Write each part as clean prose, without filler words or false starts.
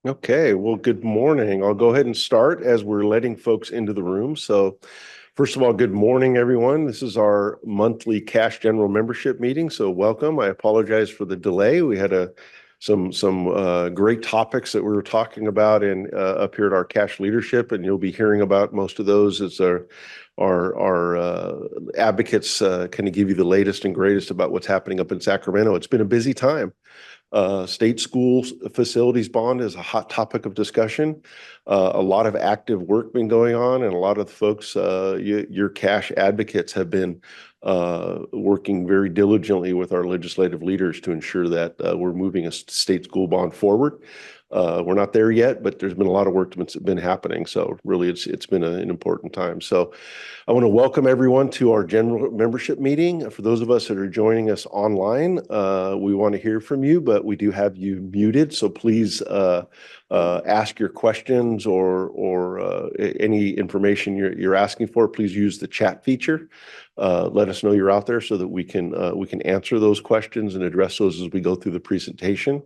Okay, well, good morning. I'll go ahead and start as we're letting folks into the room. So, first of all, good morning, everyone. This is our monthly Cash General membership meeting. So, welcome. I apologize for the delay. We had some great topics that we were talking about up here at our Cash Leadership, and you'll be hearing about most of those as our advocates kind of give you the latest and greatest about what's happening up in Sacramento. It's been a busy time. State school facilities bond is a hot topic of discussion. A lot of active work been going on, and a lot of the folks, your cash advocates, have been working very diligently with our legislative leaders to ensure that we're moving a state school bond forward. We're not there yet, but there's been a lot of work that's been happening. So really, it's been an important time. So I want to welcome everyone to our general membership meeting. For those of us that are joining us online, we want to hear from you, but we do have you muted. So please ask your questions or any information you're asking for. Please use the chat feature. Let us know you're out there so that we can answer those questions and address those as we go through the presentation.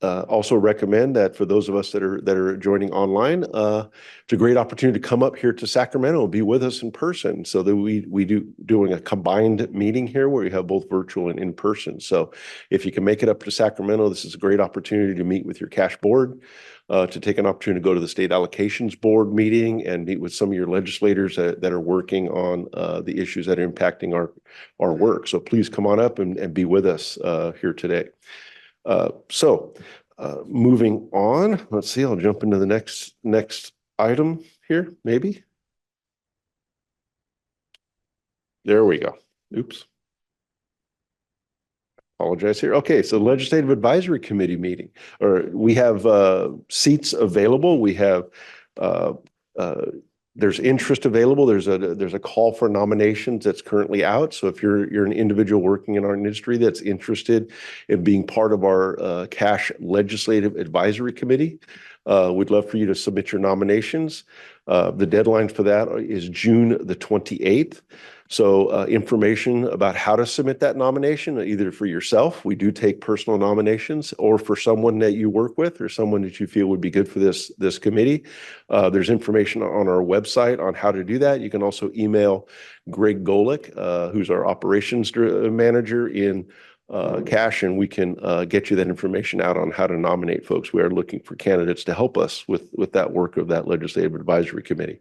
Also recommend that for those of us that are joining online, it's a great opportunity to come up here to Sacramento and be with us in person, so that we doing a combined meeting here where we have both virtual and in person. So if you can make it up to Sacramento, this is a great opportunity to meet with your cash board, to take an opportunity to go to the state allocations board meeting and meet with some of your legislators that are working on the issues that are impacting our work. So please come on up and be with us here today. Moving on, let's see, I'll jump into the next item here, maybe. There we go. Oops. Apologize here. Okay, so Legislative Advisory Committee meeting, or we have seats available. We have there's interest available. There's a call for nominations that's currently out. So if you're an individual working in our industry that's interested in being part of our Cash Legislative Advisory Committee, we'd love for you to submit your nominations. The deadline for that is June the 28th. So information about how to submit that nomination, either for yourself, we do take personal nominations, or for someone that you work with or someone that you feel would be good for this committee. There's information on our website on how to do that. You can also email Greg Golick, who's our operations manager in Cash, and we can get you that information out on how to nominate folks. We are looking for candidates to help us with that work of that Legislative Advisory Committee.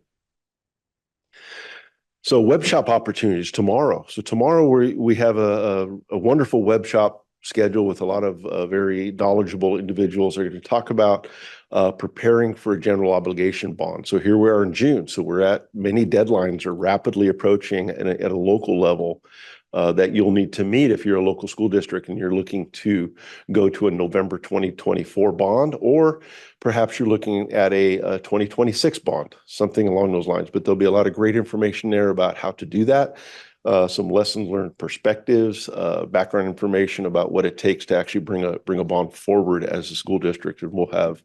So web shop opportunities tomorrow. So tomorrow we have a wonderful web shop schedule with a lot of very knowledgeable individuals who are going to talk about preparing for a general obligation bond. So here we are in June. So many deadlines are rapidly approaching at a local level that you'll need to meet if you're a local school district and you're looking to go to a November 2024 bond, or perhaps you're looking at a 2026 bond, something along those lines. But there'll be a lot of great information there about how to do that. Some lessons learned perspectives, background information about what it takes to actually bring a bond forward as a school district. And we'll have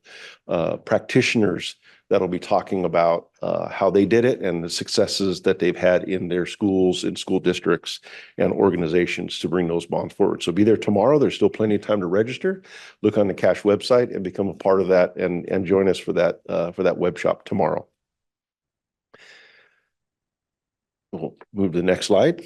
practitioners that'll be talking about how they did it and the successes that they've had in their schools and school districts and organizations to bring those bonds forward. So be there tomorrow. There's still plenty of time to register. Look on the Cash website and become a part of that, and join us for that web shop tomorrow. We'll move to the next slide.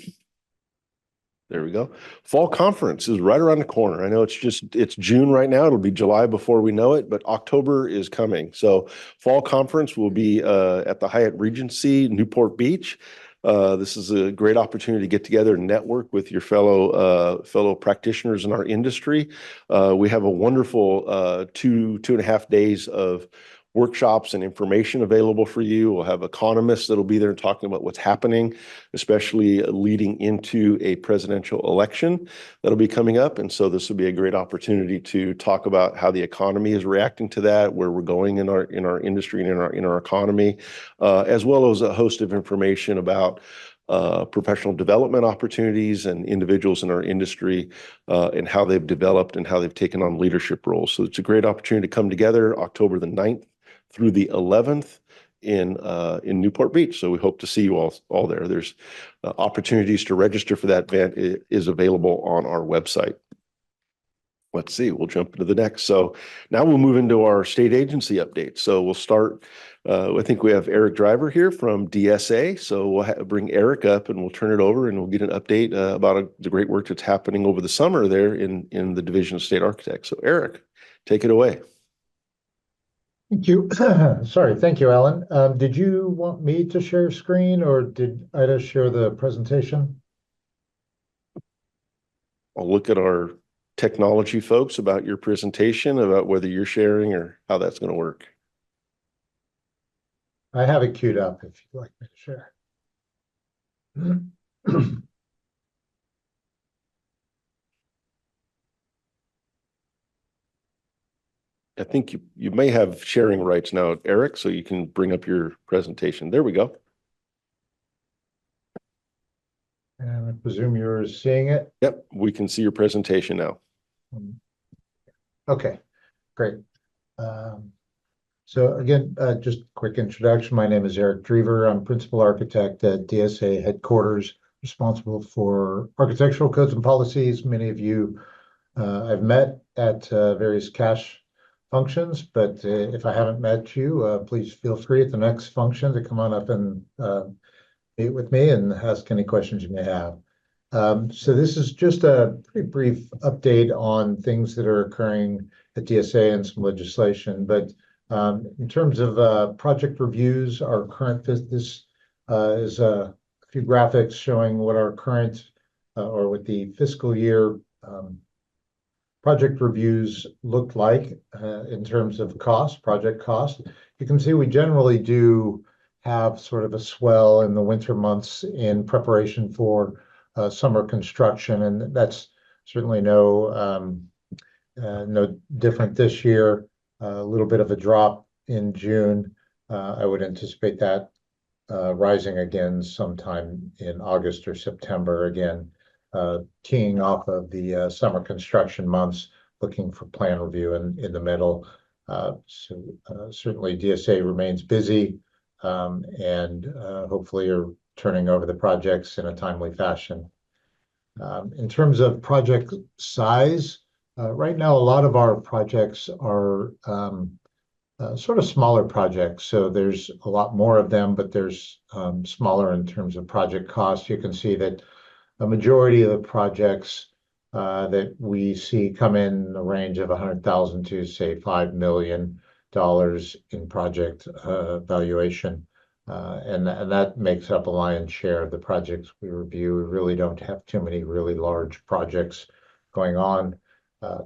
There we go. Fall conference is right around the corner. I know it's June right now. It'll be July before we know it, but October is coming. So fall conference will be at the Hyatt Regency, Newport Beach. This is a great opportunity to get together and network with your fellow practitioners in our industry. We have a wonderful 2.5 days of workshops and information available for you. We'll have economists that'll be there talking about what's happening, especially leading into a presidential election that'll be coming up. And so this will be a great opportunity to talk about how the economy is reacting to that, where we're going in our industry and in our economy, as well as a host of information about professional development opportunities and individuals in our industry, and how they've developed and how they've taken on leadership roles. So it's a great opportunity to come together October the 9th through the 11th in Newport Beach. So we hope to see you all there. There's opportunities to register for that event is available on our website. Let's see, we'll jump into the next. So now we'll move into our state agency update. So we'll start, I think we have Eric Driver here from DSA. So we'll bring Eric up and we'll turn it over and we'll get an update about the great work that's happening over the summer there in the Division of State Architects. So Eric, take it away. Thank you. Sorry, thank you, Alan. Did you want me to share screen or did Ida share the presentation? I'll look at our technology folks about your presentation, about whether you're sharing or how that's going to work. I have it queued up if you'd like me to share. I think you may have sharing rights now, Eric, so you can bring up your presentation. There we go. And I presume you're seeing it? Yep, we can see your presentation now. Okay, great. So again, just a quick introduction. My name is Eric Drever. I'm principal architect at DSA headquarters, responsible for architectural codes and policies. Many of you I've met at various cash functions, but if I haven't met you, please feel free at the next function to come on up and meet with me and ask any questions you may have. So this is just a pretty brief update on things that are occurring at DSA and some legislation. But in terms of project reviews, our current this is a few graphics showing what our current or what the fiscal year project reviews look like in terms of cost, project cost. You can see we generally do have sort of a swell in the winter months in preparation for summer construction, and that's certainly no different this year. A little bit of a drop in June. I would anticipate that rising again sometime in August or September again, keying off of the summer construction months, looking for plan review in the middle. So certainly DSA remains busy and hopefully are turning over the projects in a timely fashion. In terms of project size, right now a lot of our projects are sort of smaller projects. So there's a lot more of them, but there's smaller in terms of project cost. You can see that a majority of the projects that we see come in the range of 100,000 to say $5 million in project valuation. And that makes up a lion's share of the projects we review. We really don't have too many really large projects going on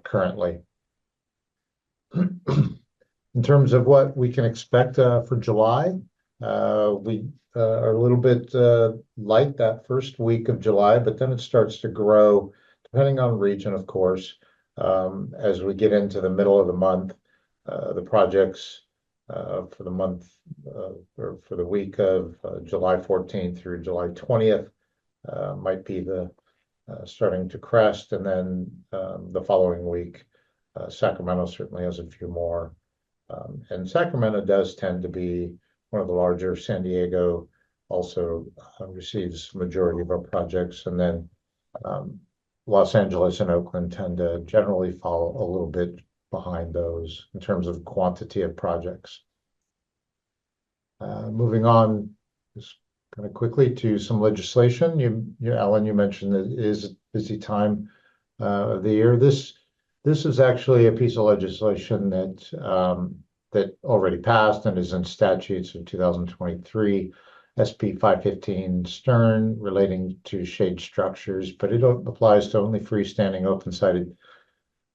currently. In terms of what we can expect for July, we are a little bit light that first week of July, but then it starts to grow, depending on region, of course. As we get into the middle of the month, the projects for the month or for the week of July 14th through July 20th might be the starting to crest, and then the following week, Sacramento certainly has a few more. And Sacramento does tend to be one of the larger. San Diego also receives the majority of our projects, and then Los Angeles and Oakland tend to generally follow a little bit behind those in terms of quantity of projects. Moving on just kind of quickly to some legislation. Alan, you mentioned that it is a busy time of the year. This is actually a piece of legislation that already passed and is in statutes of 2023, SB 515 Stern, relating to shade structures, but it applies to only freestanding open-sided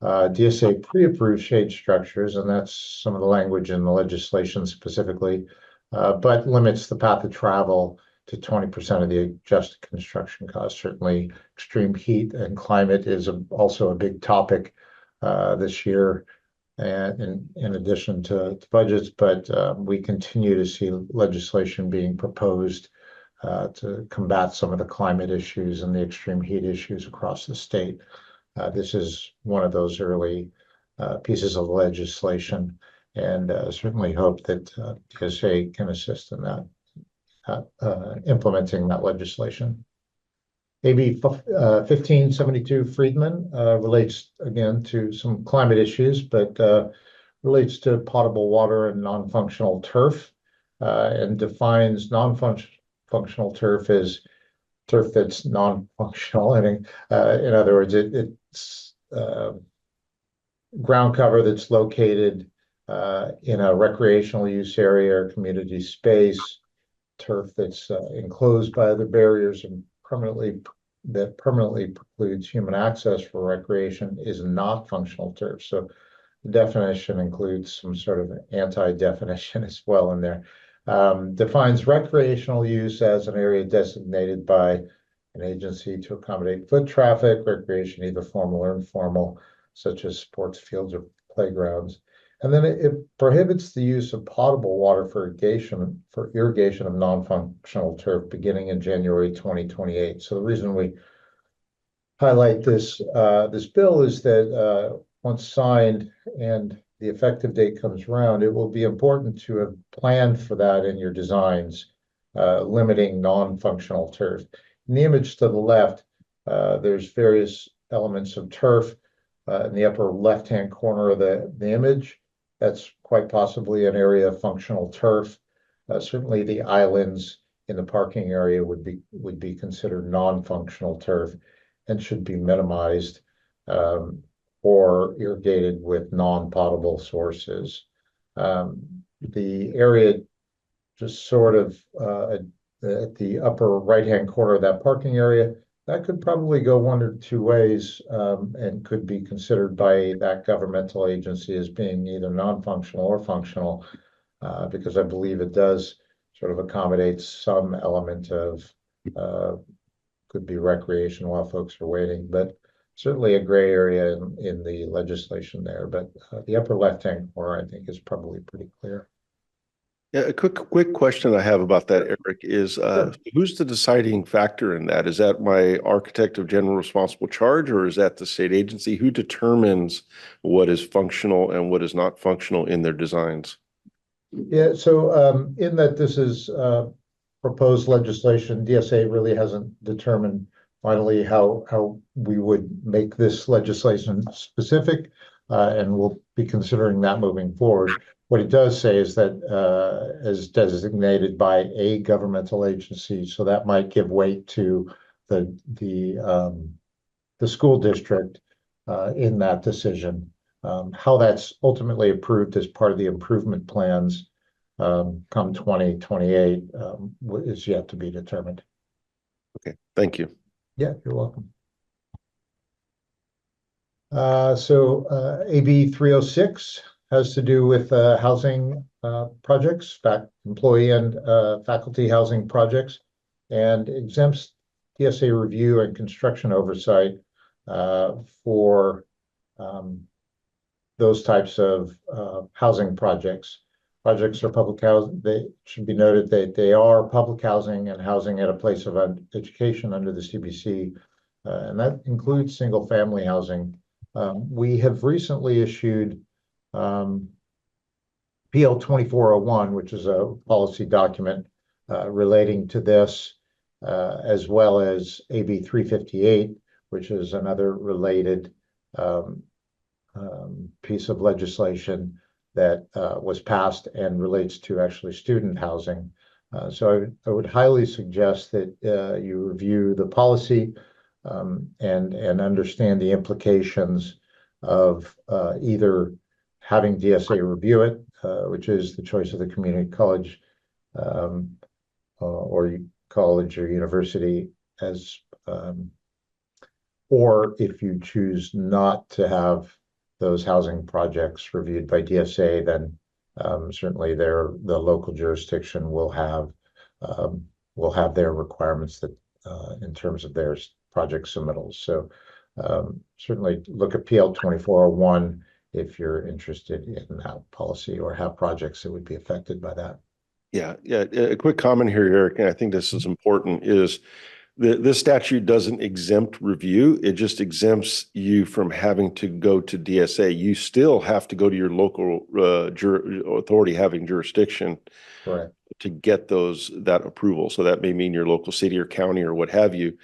DSA pre-approved shade structures, and that's some of the language in the legislation specifically, but limits the path of travel to 20% of the adjusted construction cost. Certainly, extreme heat and climate is also a big topic this year, and in addition to budgets, but we continue to see legislation being proposed to combat some of the climate issues and the extreme heat issues across the state. This is one of those early pieces of legislation, and certainly hope that DSA can assist in that, implementing that legislation. AB 1572 Friedman relates again to some climate issues, but relates to potable water and non-functional turf, and defines non-functional turf as turf that's non-functional. And in other words, it's ground cover that's located in a recreational use area or community space, turf that's enclosed by other barriers and permanently precludes human access for recreation is not functional turf. So the definition includes some sort of anti-definition as well in there. Defines recreational use as an area designated by an agency to accommodate foot traffic, recreation, either formal or informal, such as sports fields or playgrounds. And then it prohibits the use of potable water for irrigation of non-functional turf beginning in January 2028. So the reason we highlight this bill is that once signed and the effective date comes around, it will be important to have planned for that in your designs, limiting non-functional turf. In the image to the left, there's various elements of turf in the upper left-hand corner of the image. That's quite possibly an area of functional turf. Certainly the islands in the parking area would be considered non-functional turf and should be minimized or irrigated with non-potable sources. The area just sort of at the upper right-hand corner of that parking area, that could probably go one or two ways and could be considered by that governmental agency as being either non-functional or functional, because I believe it does sort of accommodate some element of could be recreation while folks are waiting, but certainly a gray area in the legislation there. But the upper left-hand corner, I think, is probably pretty clear. Yeah, a quick question I have about that, Eric, is Sure. who's the deciding factor in that? Is that my architect of general responsible charge, or is that the state agency? Who determines what is functional and what is not functional in their designs? Yeah, so in that this is proposed legislation, DSA really hasn't determined finally how we would make this legislation specific, and we'll be considering that moving forward. What it does say is that as designated by a governmental agency, so that might give weight to the school district in that decision. How that's ultimately approved as part of the improvement plans come 2028 is yet to be determined. Okay, thank you. Yeah, you're welcome. AB 306 has to do with housing projects, employee and faculty housing projects, and exempts DSA review and construction oversight for those types of housing projects. Projects are public housing. They should be noted that they are public housing and housing at a place of education under the CBC, and that includes single-family housing. We have recently issued PL 2401, which is a policy document relating to this, as well as AB 358, which is another related piece of legislation that was passed and relates to actually student housing. So I would highly suggest that you review the policy and understand the implications of either having DSA review it, which is the choice of the community college or college or university, as or if you choose not to have those housing projects reviewed by DSA, then certainly the local jurisdiction will have their requirements that in terms of their project submittals. So certainly look at PL 2401 if you're interested in that policy or have projects that would be affected by that. Yeah. A quick comment here, Eric, and I think this is important, is this statute doesn't exempt review. It just exempts you from having to go to DSA. You still have to go to your local authority having jurisdiction to get that approval. So that may mean your local city or county or what have you.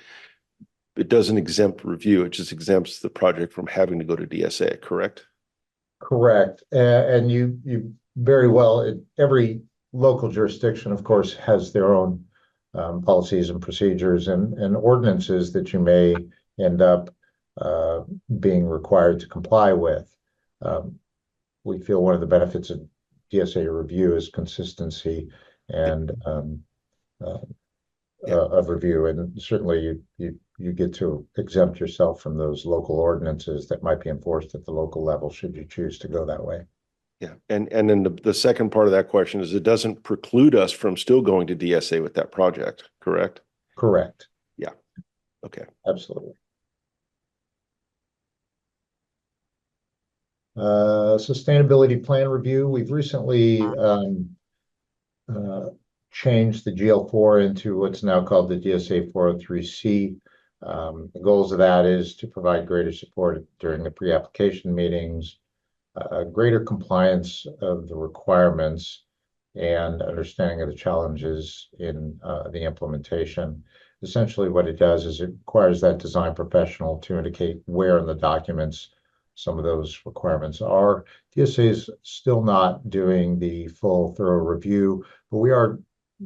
it doesn't exempt review. It just exempts the project from having to go to DSA, correct? Correct. And you very well, every local jurisdiction, of course, has their own policies and procedures and ordinances that you may end up being required to comply with. We feel one of the benefits of DSA review is consistency and of review, and certainly you get to exempt yourself from those local ordinances that might be enforced at the local level should you choose to go that way. Yeah, and then the second part of that question is it doesn't preclude us from still going to DSA with that project, correct? Correct. Yeah. Okay. Absolutely. Sustainability plan review. We've recently changed the GL4 into what's now called the DSA 403C. The goals of that is to provide greater support during the pre-application meetings, greater compliance of the requirements, and understanding of the challenges in the implementation. Essentially, what it does is it requires that design professional to indicate where in the documents some of those requirements are. DSA is still not doing the full thorough review, but we are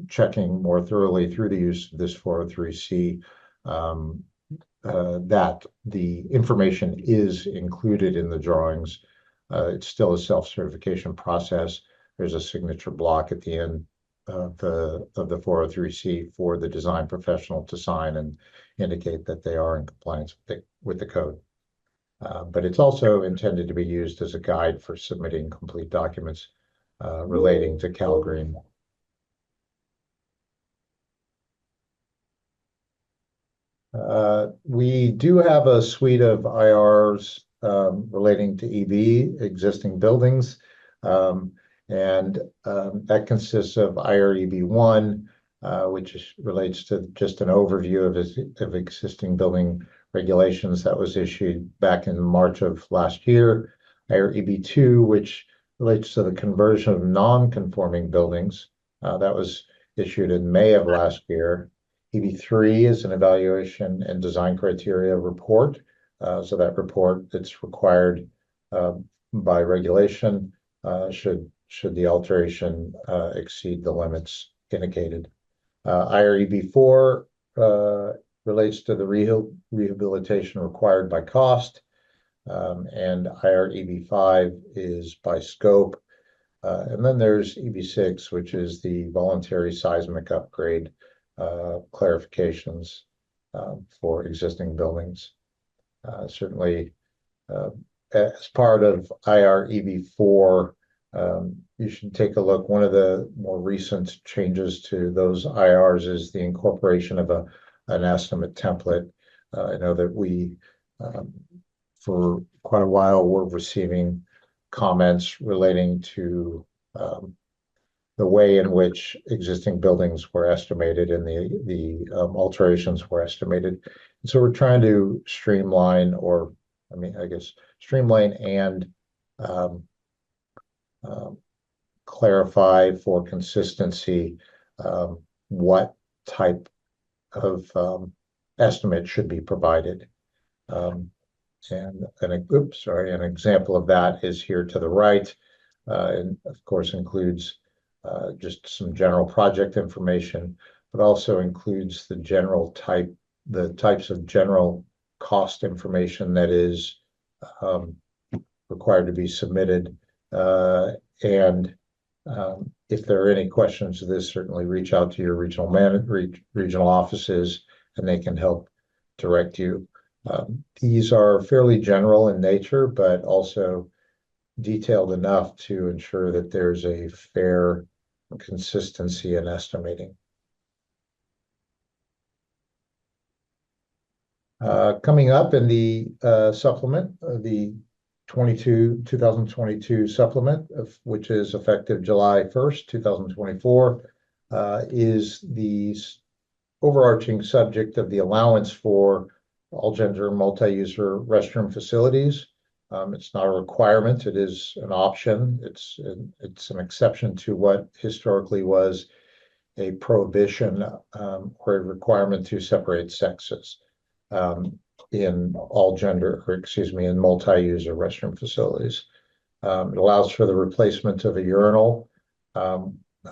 checking more thoroughly through the use of this 403C that the information is included in the drawings. It's still a self-certification process. There's a signature block at the end of the 403C for the design professional to sign and indicate that they are in compliance with the code. But it's also intended to be used as a guide for submitting complete documents relating to CalGreen. We do have a suite of IRs relating to EV existing buildings, and that consists of IR EB1, which relates to just an overview of existing building regulations that was issued back in March of last year. IR EB2, which relates to the conversion of non-conforming buildings, that was issued in May of last year. EB3 is an evaluation and design criteria report. So that report that's required by regulation should the alteration exceed the limits indicated. IR EB4 relates to the rehabilitation required by cost, and IR EB5 is by scope. And then there's EB6, which is the voluntary seismic upgrade clarifications for existing buildings. Certainly, as part of IR EB4, you should take a look. One of the more recent changes to those IRs is the incorporation of an estimate template. I know that we, for quite a while, were receiving comments relating to the way in which existing buildings were estimated and the alterations were estimated. And so we're trying to streamline, or I guess streamline and clarify for consistency what type of estimate should be provided. And an example of that is here to the right, and of course includes just some general project information, but also includes the types of general cost information that is required to be submitted. And if there are any questions to this, certainly reach out to your regional offices, and they can help direct you. These are fairly general in nature, but also detailed enough to ensure that there's a fair consistency in estimating. Coming up in the supplement, the 2022 supplement, which is effective July 1st, 2024, is the overarching subject of the allowance for all-gender multi-user restroom facilities. It's not a requirement, it is an option. It's an exception to what historically was a prohibition or a requirement to separate sexes. in in multi-user restroom facilities. It allows for the replacement of a urinal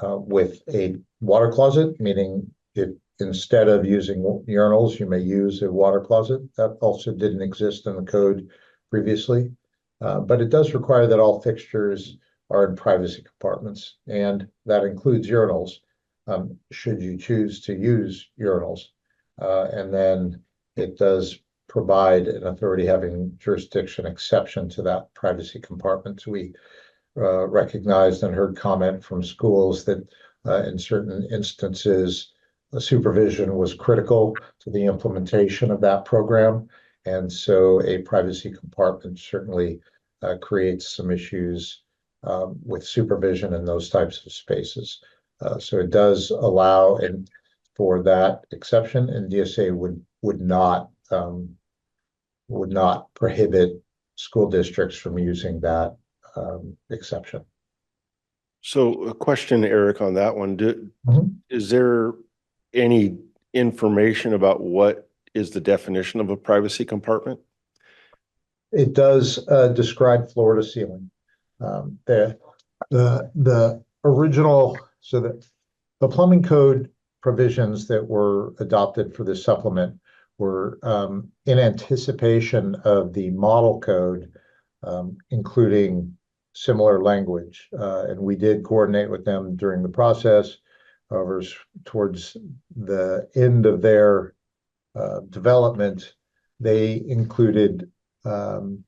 with a water closet, meaning if instead of using urinals, you may use a water closet. That also didn't exist in the code previously. But it does require that all fixtures are in privacy compartments, and that includes urinals, should you choose to use urinals. And then it does provide an authority having jurisdiction exception to that privacy compartment. We recognized and heard comment from schools that in certain instances, the supervision was critical to the implementation of that program. And so a privacy compartment certainly creates some issues with supervision in those types of spaces. So it does allow for that exception, and DSA would not prohibit school districts from using that exception. So a question, Eric, on that one. Is there any information about what is the definition of a privacy compartment? It does describe floor to ceiling. The original, so that the plumbing code provisions that were adopted for this supplement were in anticipation of the model code, including similar language. And we did coordinate with them during the process. However, towards the end of their development, they included some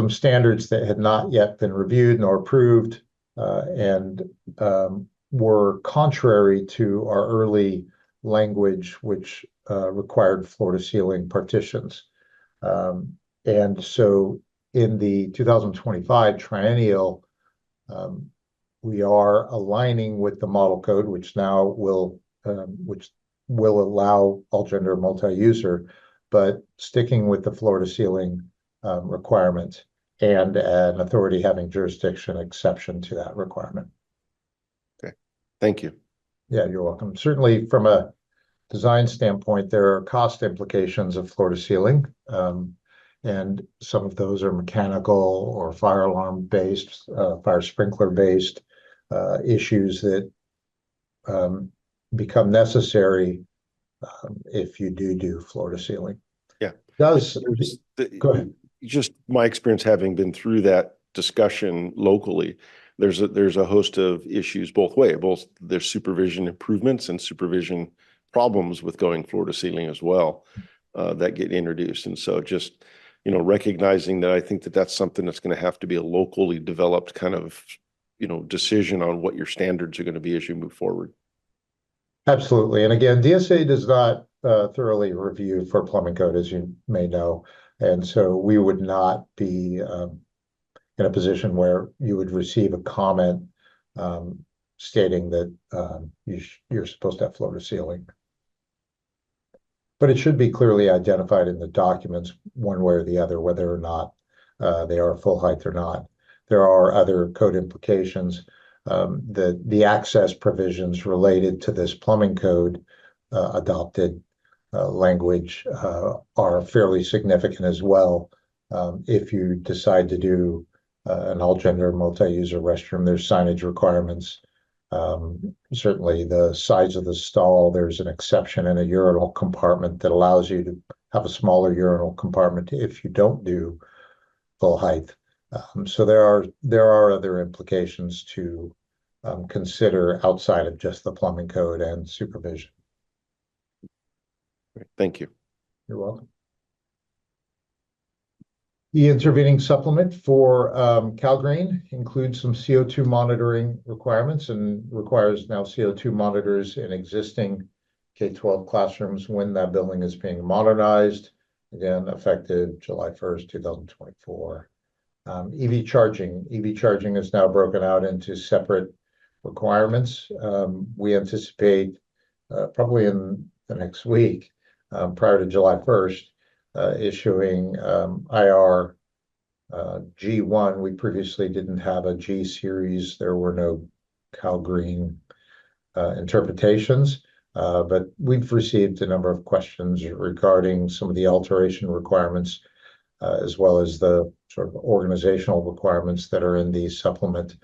standards that had not yet been reviewed nor approved, and were contrary to our early language, which required floor-to-ceiling partitions. And so in the 2025 triennial, we are aligning with the model code, which now will allow all-gender multi-user, but sticking with the floor-to-ceiling requirement and an authority having jurisdiction exception to that requirement. Okay, thank you. Yeah, you're welcome. Certainly from a design standpoint, there are cost implications of floor-to-ceiling, and some of those are mechanical or fire alarm based, fire sprinkler based issues that become necessary if you do floor-to-ceiling. Yeah. Go ahead. Just my experience having been through that discussion locally, there's a host of issues both ways. Both there's supervision improvements and supervision problems with going floor to ceiling as well that get introduced. And so just, recognizing that, I think that that's something that's going to have to be a locally developed kind of, decision on what your standards are going to be as you move forward. Absolutely. And again, DSA does not thoroughly review for plumbing code, as you may know. And so we would not be in a position where you would receive a comment stating that you're supposed to have floor to ceiling. But it should be clearly identified in the documents one way or the other, whether or not they are full height or not. There are other code implications. The access provisions related to this plumbing code adopted language are fairly significant as well. If you decide to do an all-gender multi-user restroom, there's signage requirements. Certainly the size of the stall, there's an exception in a urinal compartment that allows you to have a smaller urinal compartment if you don't do full height. So there are other implications to consider outside of just the plumbing code and supervision. Thank you. You're welcome. The intervening supplement for CalGreen includes some CO2 monitoring requirements and requires now CO2 monitors in existing K-12 classrooms when that building is being modernized, again, effective July 1st, 2024. EV charging is now broken out into separate requirements. We anticipate probably in the next week, prior to July 1st, issuing IR G1. We previously didn't have a G series. There were no CalGreen interpretations. But we've received a number of questions regarding some of the alteration requirements, as well as the sort of organizational requirements that are in the supplement.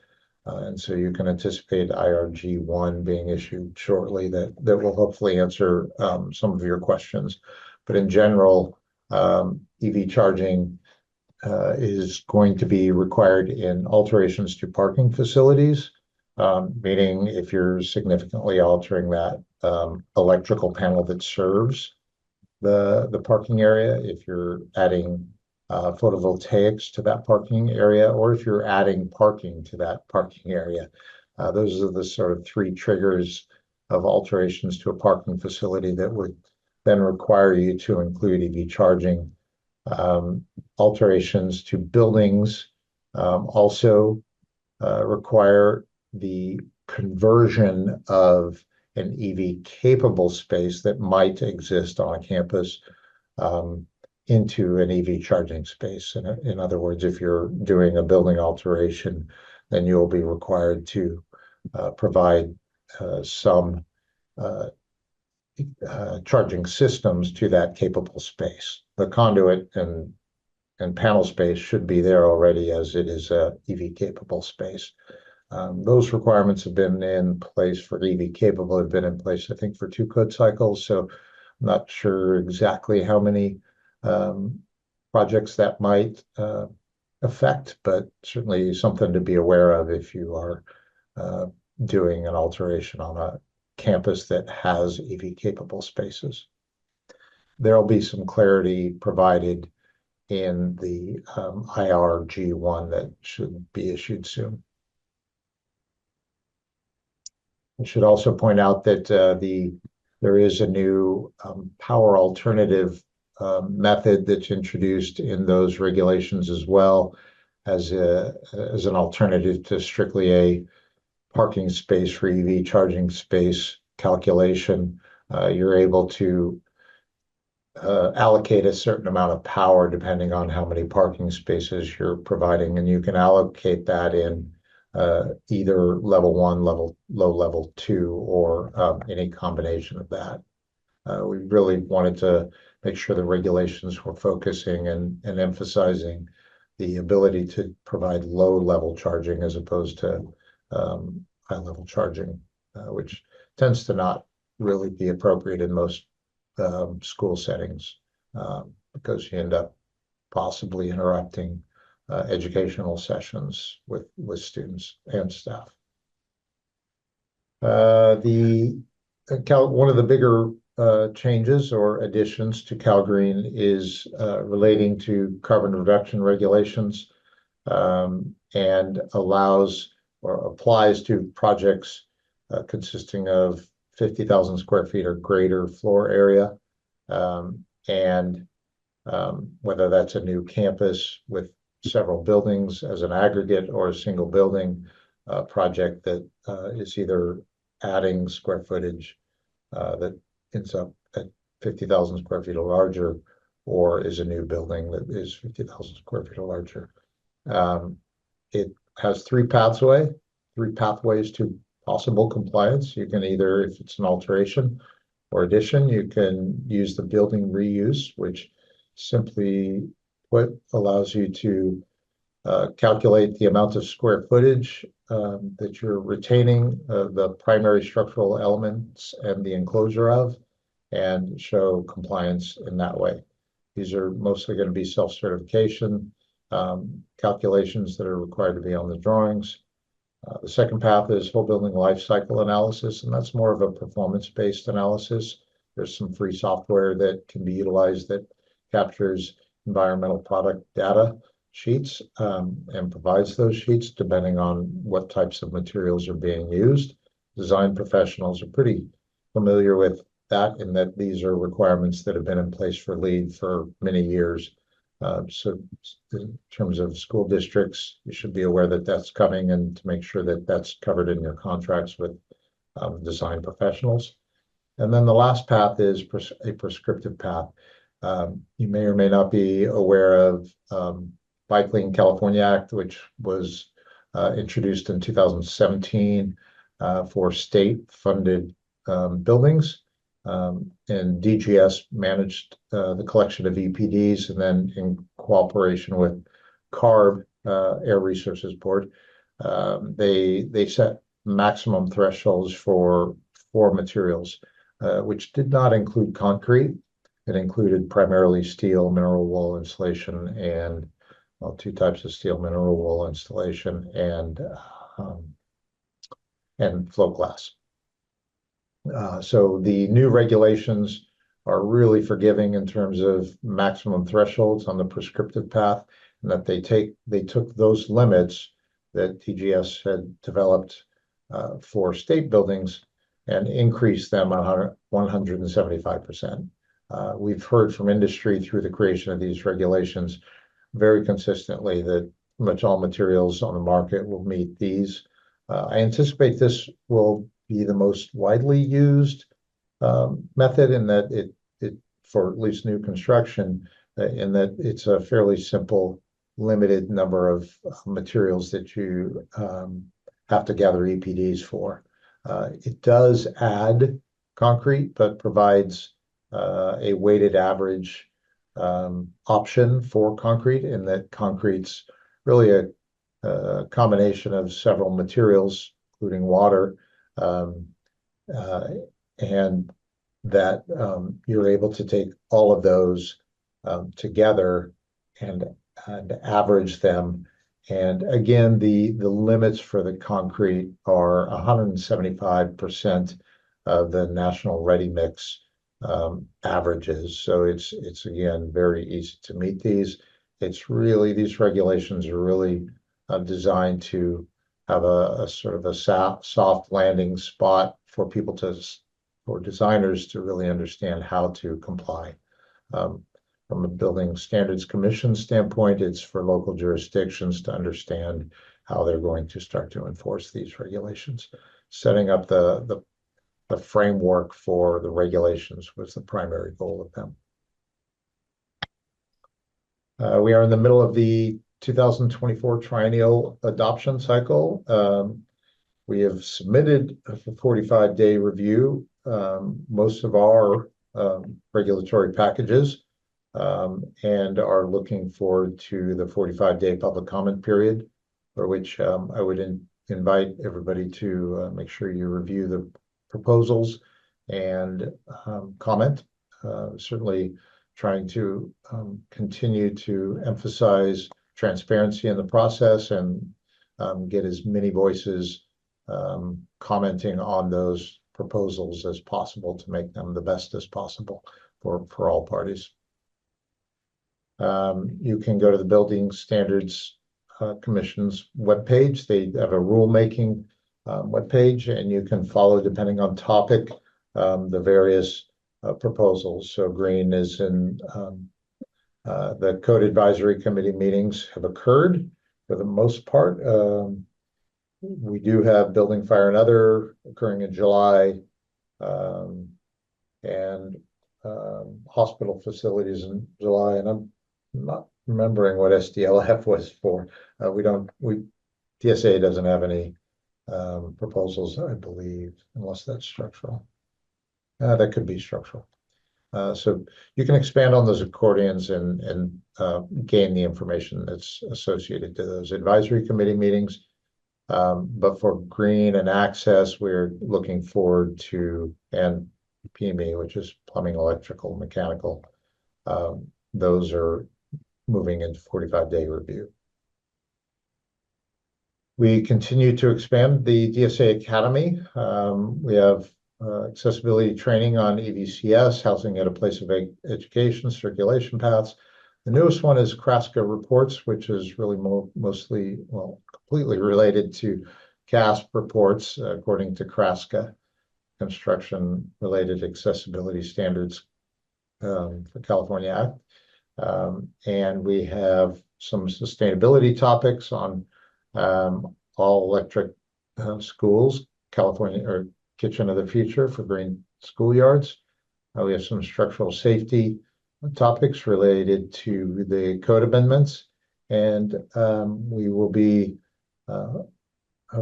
And so you can anticipate IRG1 being issued shortly that will hopefully answer some of your questions. But in general, EV charging is going to be required in alterations to parking facilities, meaning if you're significantly altering that electrical panel that serves the parking area, if you're adding photovoltaics to that parking area, or if you're adding parking to that parking area. Those are the sort of three triggers of alterations to a parking facility that would then require you to include EV charging. Alterations to buildings also require the conversion of an EV capable space that might exist on a campus into an EV charging space. In other words, if you're doing a building alteration, then you'll be required to provide some charging systems to that capable space. The conduit and panel space should be there already, as it is a EV capable space. Those requirements have been in place for EV capable, have been in place, I think, for 2 code cycles. So I'm not sure exactly how many projects that might affect, but certainly something to be aware of if you are doing an alteration on a campus that has EV capable spaces. There'll be some clarity provided in the IRG1 that should be issued soon. I should also point out that there is a new power alternative method that's introduced in those regulations as well as an alternative to strictly a parking space for EV charging space calculation. You're able to allocate a certain amount of power depending on how many parking spaces you're providing, and you can allocate that in either level 1, low level 2, or any combination of that. We really wanted to make sure the regulations were focusing and emphasizing the ability to provide low level charging as opposed to high level charging, which tends to not really be appropriate in most school settings, because you end up possibly interrupting educational sessions with students and staff. One of the bigger changes or additions to CalGreen is relating to carbon reduction regulations, and allows or applies to projects consisting of 50,000 square feet or greater floor area, and whether that's a new campus with several buildings as an aggregate or a single building project that is either adding square footage that ends up at 50,000 square feet or larger, or is a new building that is 50,000 square feet or larger. It has three pathways to possible compliance. You can either, if it's an alteration or addition, you can use the building reuse, which simply put allows you to calculate the amount of square footage that you're retaining the primary structural elements and the enclosure of, and show compliance in that way. These are mostly going to be self-certification calculations that are required to be on the drawings. The second path is whole building life cycle analysis, and that's more of a performance-based analysis. There's some free software that can be utilized that captures environmental product data sheets and provides those sheets depending on what types of materials are being used. Design professionals are pretty familiar with that, in that these are requirements that have been in place for LEED for many years. So in terms of school districts, you should be aware that that's coming, and to make sure that that's covered in your contracts with design professionals. And then the last path is a prescriptive path. You may or may not be aware of Buy Clean California Act, which was introduced in 2017 for state-funded buildings. And DGS managed the collection of EPDs, and then in cooperation with CARB, Air Resources Board, they set maximum thresholds for materials, which did not include concrete. It included primarily steel, mineral wool insulation, and two types of steel, mineral wool insulation, and float glass. So the new regulations are really forgiving in terms of maximum thresholds on the prescriptive path, and that they took those limits that TGS had developed for state buildings and increased them 175%. We've heard from industry through the creation of these regulations very consistently that much all materials on the market will meet these. I anticipate this will be the most widely used method, in that it for at least new construction, in that it's a fairly simple, limited number of materials that you have to gather EPDs for. It does add concrete, but provides a weighted average option for concrete, in that concrete's really a combination of several materials, including water, and that you're able to take all of those together and average them. And again, the limits for the concrete are 175% of the national ready mix averages. So it's again very easy to meet these. These regulations are really designed to have a sort of a soft landing spot for designers to really understand how to comply. From a Building Standards Commission standpoint, it's for local jurisdictions to understand how they're going to start to enforce these regulations. Setting up the framework for the regulations was the primary goal of them. We are in the middle of the 2024 triennial adoption cycle. We have submitted a 45-day review, most of our regulatory packages, and are looking forward to the 45-day public comment period, for which I would invite everybody to make sure you review the proposals and comment. Certainly trying to continue to emphasize transparency in the process, and get as many voices commenting on those proposals as possible to make them the best as possible for all parties. You can go to the Building Standards Commission's webpage. They have a rulemaking webpage, and you can follow, depending on topic, the various proposals. So green is in the Code Advisory Committee meetings have occurred for the most part. We do have building, fire, and other occurring in July, and hospital facilities in July. And I'm not remembering what SDLF was for. TSA doesn't have any proposals, I believe, unless that's structural. That could be structural. So you can expand on those accordions and gain the information that's associated to those advisory committee meetings. But for green and access, we're looking forward to, and PME, which is plumbing, electrical, mechanical, those are moving into 45-day review. We continue to expand the DSA Academy. We have accessibility training on EVCS, housing at a place of education, circulation paths. The newest one is CRASCA reports, which is really completely related to CASP reports, according to CRASCA, construction-related accessibility standards for California Act. And we have some sustainability topics on all electric schools, California, or Kitchen of the Future for green schoolyards. We have some structural safety topics related to the code amendments, and we will be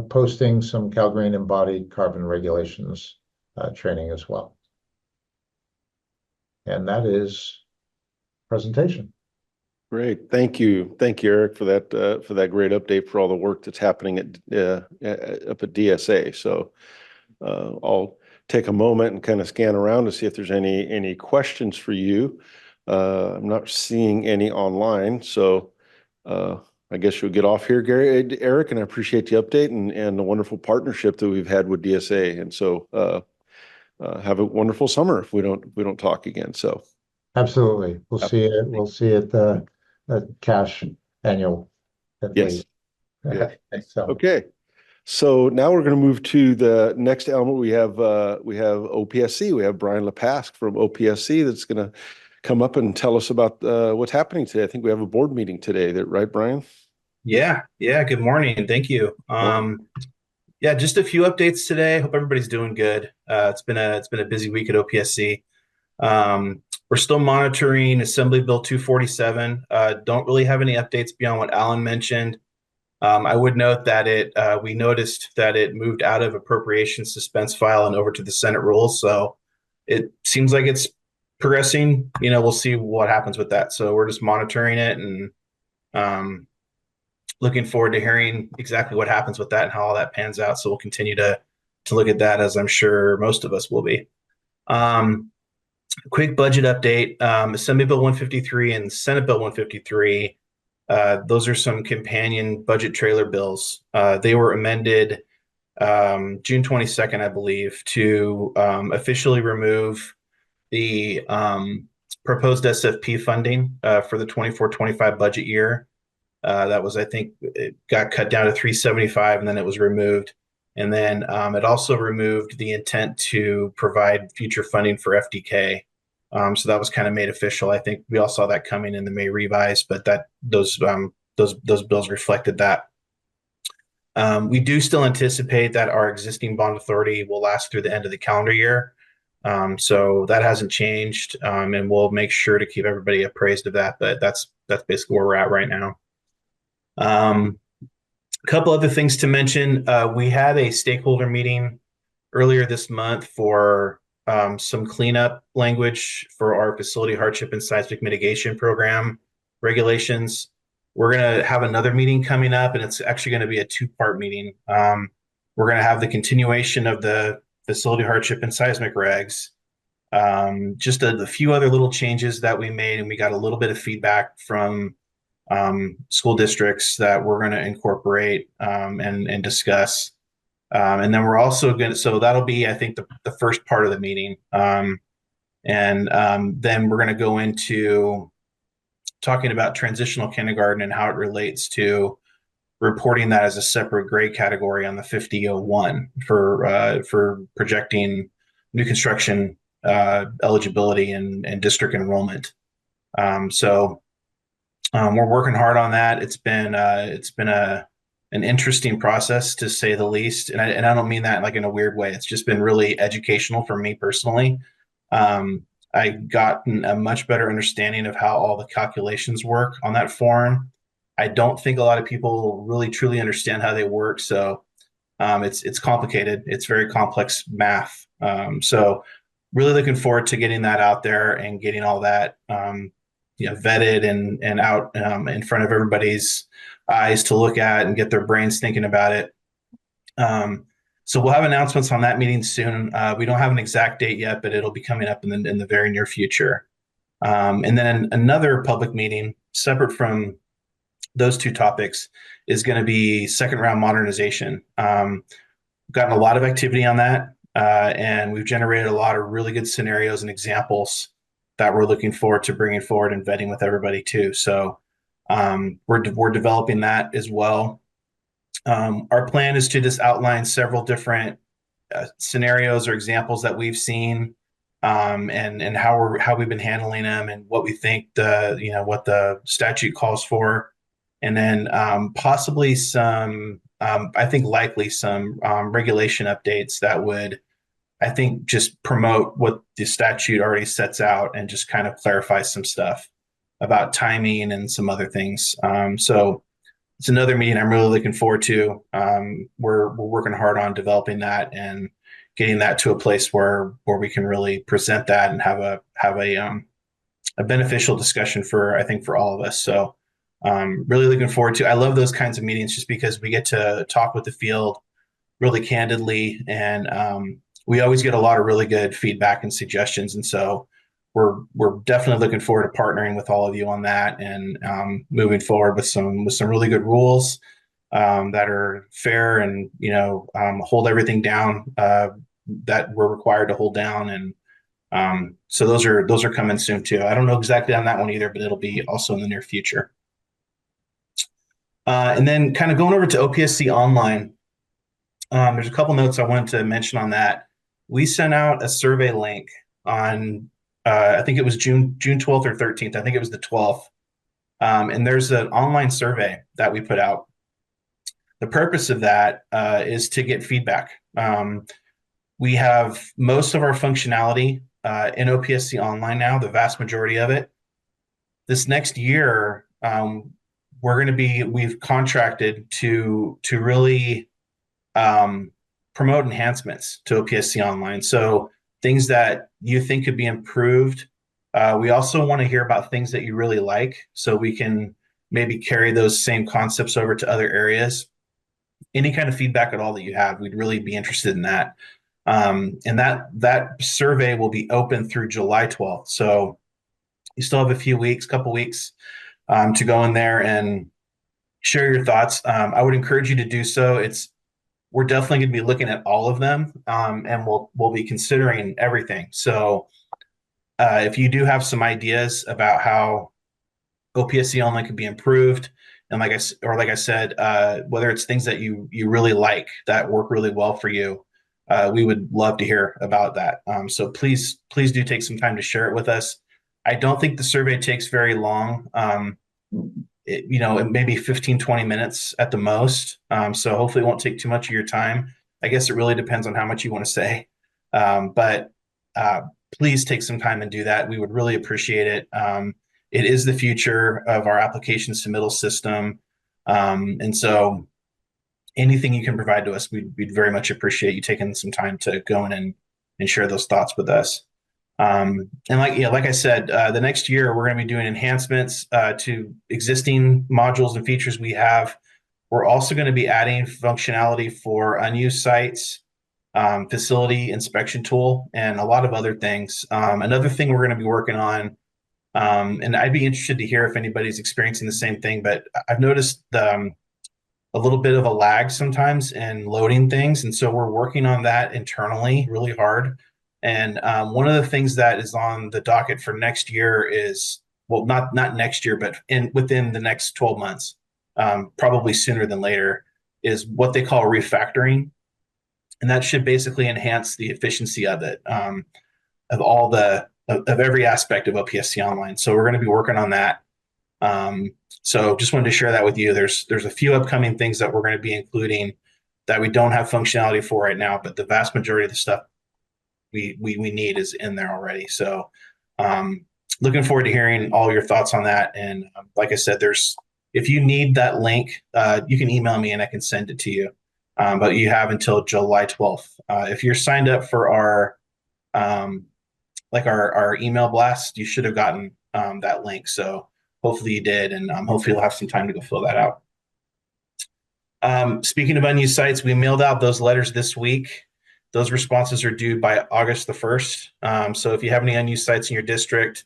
posting some CalGreen embodied carbon regulations training as well. And that is presentation. Great. Thank you. Thank you, Eric, for that great update for all the work that's happening up at DSA. So I'll take a moment and kind of scan around to see if there's any questions for you. I'm not seeing any online, so I guess you'll get off here, Eric, and I appreciate the update and the wonderful partnership that we've had with DSA. And so have a wonderful summer if we don't talk again. So Absolutely. We'll see it. We'll see it cash annual at yes. least. So Okay. So now we're going to move to the next element. We have OPSC. We have Brian Lepask from OPSC that's going to come up and tell us about what's happening today. I think we have a board meeting today. Right, Brian? Yeah. Good morning. Thank you. Yeah, just a few updates today. Hope everybody's doing good. It's been a busy week at OPSC. We're still monitoring Assembly Bill 247. Don't really have any updates beyond what Alan mentioned. I would note that we noticed that it moved out of appropriations suspense file and over to the Senate rules. So it seems like it's progressing. We'll see what happens with that. So we're just monitoring it and looking forward to hearing exactly what happens with that and how all that pans out. So we'll continue to look at that, as I'm sure most of us will be. Quick budget update. Assembly Bill 153 and Senate Bill 153. Those are some companion budget trailer bills. They were amended June 22nd, I believe, to officially remove the proposed SFP funding for the 24-25 budget year. That was, I think, it got cut down to 375, and then it was removed. And then it also removed the intent to provide future funding for FDK. So that was kind of made official. I think we all saw that coming in the May revise, but those bills reflected that. We do still anticipate that our existing bond authority will last through the end of the calendar year. So that hasn't changed, and we'll make sure to keep everybody appraised of that. But that's basically where we're at right now. A couple other things to mention. We had a stakeholder meeting earlier this month for some cleanup language for our facility hardship and seismic mitigation program regulations. We're going to have another meeting coming up, and it's actually going to be a two-part meeting. We're going to have the continuation of the facility hardship and seismic regs, just a few other little changes that we made, and we got a little bit of feedback from school districts that we're going to incorporate and discuss. And then we're also going to, so that'll be, I think, the first part of the meeting. And then we're going to go into talking about transitional kindergarten and how it relates to reporting that as a separate grade category on the 5001 for projecting new construction eligibility and district enrollment. So we're working hard on that. It's been an interesting process, to say the least, and I don't mean that like in a weird way. It's just been really educational for me personally. I gotten a much better understanding of how all the calculations work on that form. I don't think a lot of people really truly understand how they work. So it's complicated. It's very complex math. So really looking forward to getting that out there and getting all that vetted and out in front of everybody's eyes to look at and get their brains thinking about it. So we'll have announcements on that meeting soon. We don't have an exact date yet, but it'll be coming up in the very near future. And then another public meeting separate from those two topics is going to be second round modernization. Gotten a lot of activity on that, and we've generated a lot of really good scenarios and examples that we're looking forward to bringing forward and vetting with everybody too. So we're developing that as well. Our plan is to just outline several different scenarios or examples that we've seen, and how we've been handling them and what we think what the statute calls for, and then possibly some I think likely some regulation updates that would, I think, just promote what the statute already sets out and just kind of clarify some stuff about timing and some other things. So it's another meeting I'm really looking forward to. We're working hard on developing that and getting that to a place where we can really present that and have a beneficial discussion for, I think, for all of us. So really looking forward to. I love those kinds of meetings just because we get to talk with the field really candidly, and we always get a lot of really good feedback and suggestions. And so we're definitely looking forward to partnering with all of you on that, and moving forward with some really good rules that are fair, and hold everything down that we're required to hold down. And so those are coming soon too. I don't know exactly on that one either, but it'll be also in the near future. And then kind of going over to OPSC Online, there's a couple notes I wanted to mention on that. We sent out a survey link on, I think it was June 12th or 13th. I think it was the 12th. And there's an online survey that we put out. The purpose of that is to get feedback. We have most of our functionality in OPSC Online now, the vast majority of it. This next year, we've contracted to really promote enhancements to OPSC Online. So things that you think could be improved. We also want to hear about things that you really like, so we can maybe carry those same concepts over to other areas. Any kind of feedback at all that you have, we'd really be interested in that. And that survey will be open through July 12th. So you still have a couple weeks to go in there and share your thoughts. I would encourage you to do so. We're definitely going to be looking at all of them, and we'll be considering everything. So if you do have some ideas about how OPSC Online could be improved, and like I said, whether it's things that you really like that work really well for you, we would love to hear about that. So please do take some time to share it with us. I don't think the survey takes very long. It may be 15, 20 minutes at the most. So hopefully it won't take too much of your time. I guess it really depends on how much you want to say. But please take some time and do that. We would really appreciate it. It is the future of our application submittal system. And so anything you can provide to us, we'd very much appreciate you taking some time to go in and share those thoughts with us. And like I said, the next year we're going to be doing enhancements to existing modules and features we have. We're also going to be adding functionality for unused sites, facility inspection tool, and a lot of other things. Another thing we're going to be working on, and I'd be interested to hear if anybody's experiencing the same thing, but I've noticed a little bit of a lag sometimes in loading things. And so we're working on that internally really hard. And one of the things that is on the docket for next year is, well, not next year, but within the next 12 months, probably sooner than later, is what they call refactoring. And that should basically enhance the efficiency of it, of every aspect of OPSC Online. So we're going to be working on that. So just wanted to share that with you. There's a few upcoming things that we're going to be including that we don't have functionality for right now, but the vast majority of the stuff we need is in there already. So looking forward to hearing all your thoughts on that. And like I said, if you need that link, you can email me and I can send it to you. But you have until July 12th. If you're signed up for our email blast, you should have gotten that link. So hopefully you did, and hopefully you'll have some time to go fill that out. Speaking of unused sites, we mailed out those letters this week. Those responses are due by August the 1st. So if you have any unused sites in your district,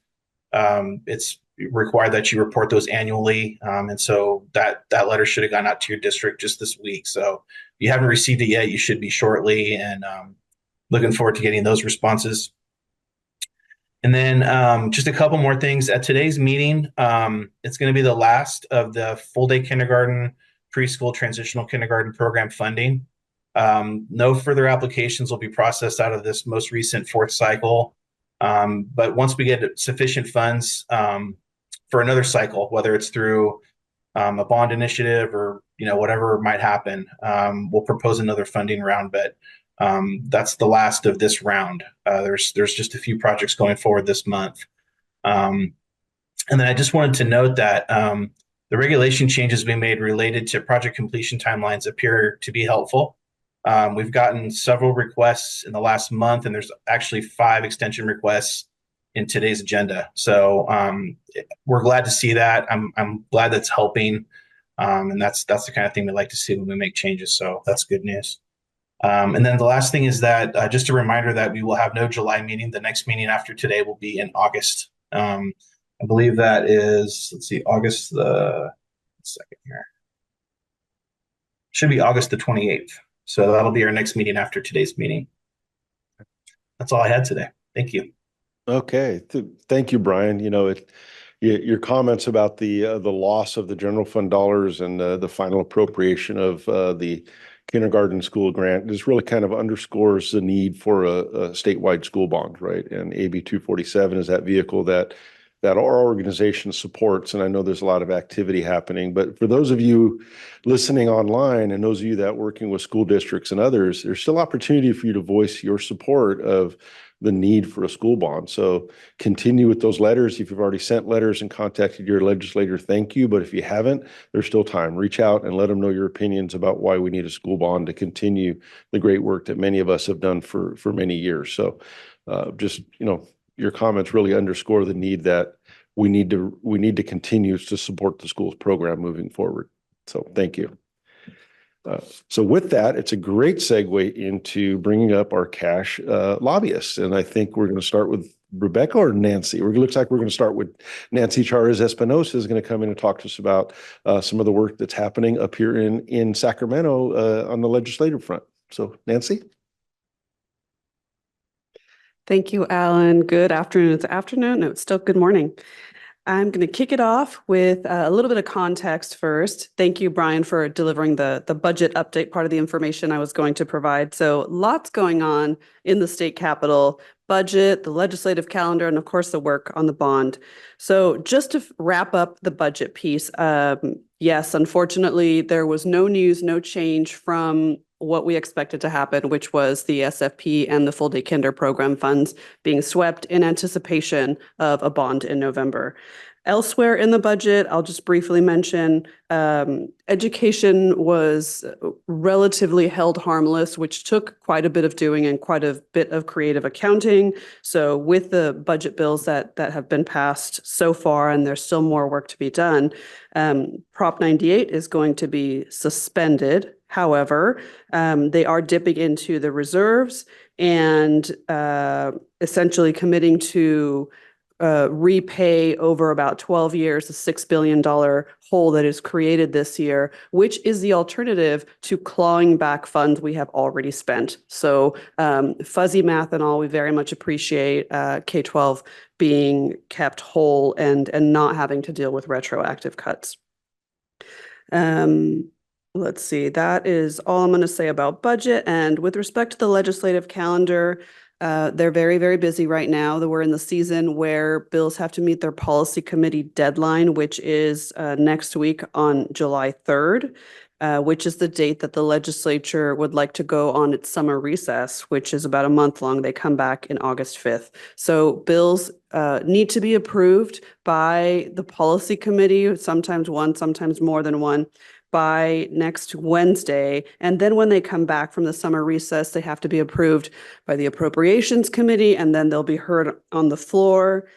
it's required that you report those annually. And so that letter should have gone out to your district just this week. So if you haven't received it yet, you should be shortly, and looking forward to getting those responses. And then just a couple more things. At today's meeting, it's going to be the last of the full-day kindergarten, preschool, transitional kindergarten program funding. No further applications will be processed out of this most recent fourth cycle. But once we get sufficient funds for another cycle, whether it's through a bond initiative or whatever might happen, we'll propose another funding round. But that's the last of this round. There's just a few projects going forward this month. And then I just wanted to note that the regulation changes we made related to project completion timelines appear to be helpful. We've gotten several requests in the last month, and there's actually 5 extension requests in today's agenda. So we're glad to see that. I'm glad that's helping, and that's the kind of thing we like to see when we make changes. So that's good news. And then the last thing is that just a reminder that we will have no July meeting. The next meeting after today will be in August. I believe that is, let's see, August the second here. Should be August the 28th. So that'll be our next meeting after today's meeting. That's all I had today. Thank you. Okay, thank you, Brian. Your comments about the loss of the general fund dollars and the final appropriation of the kindergarten school grant just really kind of underscores the need for a statewide school bond, right? And AB 247 is that vehicle that our organization supports. And I know there's a lot of activity happening, but for those of you listening online and those of you that are working with school districts and others, there's still opportunity for you to voice your support of the need for a school bond. So continue with those letters. If you've already sent letters and contacted your legislator, thank you. But if you haven't, there's still time. Reach out and let them know your opinions about why we need a school bond to continue the great work that many of us have done for many years. So your comments really underscore the need that we need to continue to support the school's program moving forward. So thank you. So with that, it's a great segue into bringing up our cash lobbyists. And I think we're going to start with Rebecca or Nancy. It looks like we're going to start with Nancy Charez Espinosa is going to come in and talk to us about some of the work that's happening up here in Sacramento on the legislative front. So Nancy. Thank you, Alan. Good afternoon. It's afternoon. No, it's still good morning. I'm going to kick it off with a little bit of context first. Thank you, Brian, for delivering the budget update part of the information I was going to provide. So lots going on in the state capitol, budget, the legislative calendar, and of course the work on the bond. So just to wrap up the budget piece, yes, unfortunately, there was no news, no change from what we expected to happen, which was the SFP and the full day kinder program funds being swept in anticipation of a bond in November. Elsewhere in the budget, I'll just briefly mention education was relatively held harmless, which took quite a bit of doing and quite a bit of creative accounting. So with the budget bills that have been passed so far, and there's still more work to be done, Prop 98 is going to be suspended. However, they are dipping into the reserves and essentially committing to repay over about 12 years the $6 billion hole that is created this year, which is the alternative to clawing back funds we have already spent. So fuzzy math and all, we very much appreciate K-12 being kept whole and not having to deal with retroactive cuts. Let's see, that is all I'm going to say about budget. And with respect to the legislative calendar, they're very, very busy right now. We're in the season where bills have to meet their policy committee deadline, which is next week on July 3rd, which is the date that the legislature would like to go on its summer recess, which is about a month long. They come back in August 5th. So bills need to be approved by the policy committee, sometimes one, sometimes more than one, by next Wednesday. And then when they come back from the summer recess, they have to be approved by the Appropriations Committee, and then they'll be heard on the floor,